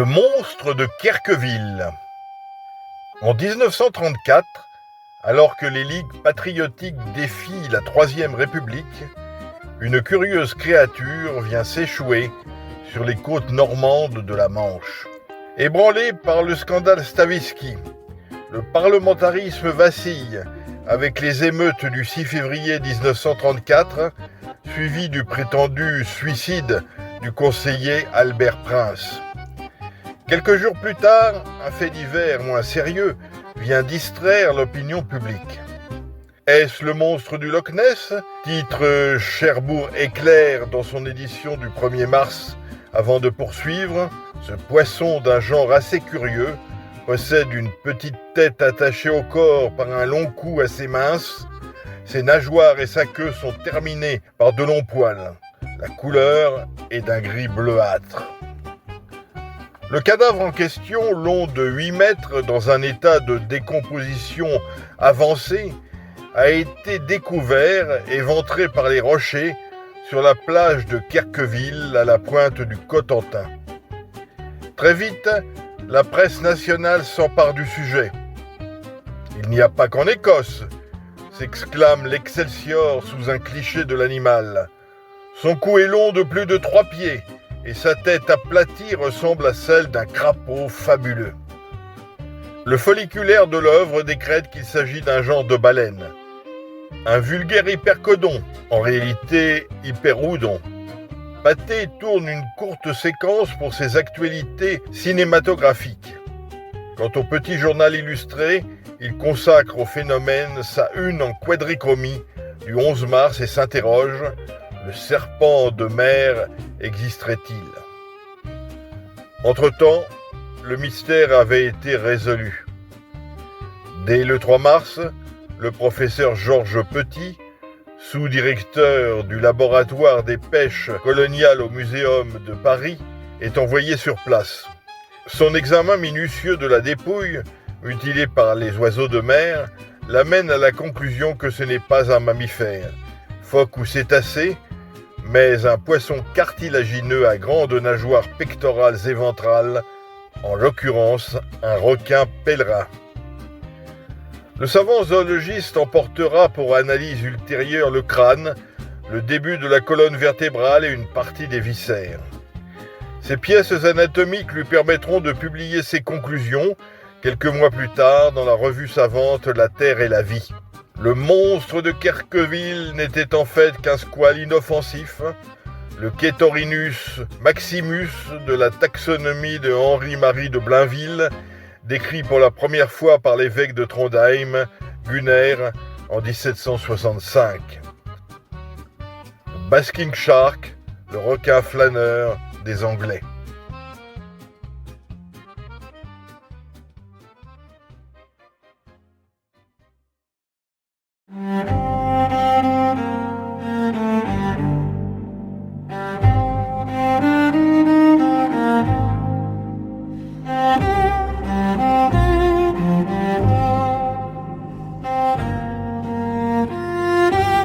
Le monstre de Querqueville. En 1934, alors que les ligues patriotiques défient la Troisième République, une curieuse créature vient s'échouer sur les côtes normandes de la Manche. Ébranlé par le scandale Stavisky, le parlementarisme vacille avec les émeutes du 6 février 1934, suivi du prétendu suicide du conseiller Albert Prince. Quelques jours plus tard, un fait divers moins sérieux vient distraire l'opinion publique. Est-ce le monstre du Loch Ness ? Titre Cherbourg Éclair dans son édition du 1er mars, avant de poursuivre. Ce poisson d'un genre assez curieux possède une petite tête attachée au corps par un long cou assez mince. Ses nageoires et sa queue sont terminées par de longs poils. La couleur est d'un gris bleuâtre. Le cadavre en question, long de 8 mètres dans un état de décomposition avancée, a été découvert et éventré par les rochers sur la plage de Querqueville à la pointe du Cotentin. Très vite, la presse nationale s'empare du sujet. Il n'y a pas qu'en Écosse, s'exclame l'Excelsior sous un cliché de l'animal. Son cou est long de plus de 3 pieds et sa tête aplatie ressemble à celle d'un crapaud fabuleux. Le folliculaire de l'œuvre décrète qu'il s'agit d'un genre de baleine. Un vulgaire hypercodon, en réalité hyperoudon. Pathé tourne une courte séquence pour ses actualités cinématographiques. Quant au petit journal illustré, il consacre au phénomène sa une en quadrichromie du 11 mars et s'interroge: le serpent de mer existerait-il ? Entre-temps, le mystère avait été résolu. Dès le 3 mars, le professeur Georges Petit, sous-directeur du laboratoire des pêches coloniales au Muséum de Paris, est envoyé sur place. Son examen minutieux de la dépouille, mutilée par les oiseaux de mer, l'amène à la conclusion que ce n'est pas un mammifère, phoque ou cétacé, mais un poisson cartilagineux à grandes nageoires pectorales et ventrales, en l'occurrence un requin pèlerin. Le savant zoologiste emportera pour analyse ultérieure le crâne, le début de la colonne vertébrale et une partie des viscères. Ces pièces anatomiques lui permettront de publier ses conclusions quelques mois plus tard dans la revue savante La Terre et la Vie. Le monstre de Querqueville n'était en fait qu'un squale inoffensif, le Chaetorinus maximus de la taxonomie de Henri-Marie de Blainville, décrit pour la première fois par l'évêque de Trondheim, Gunner, en 1765. Basking Shark, le requin flâneur des Anglais.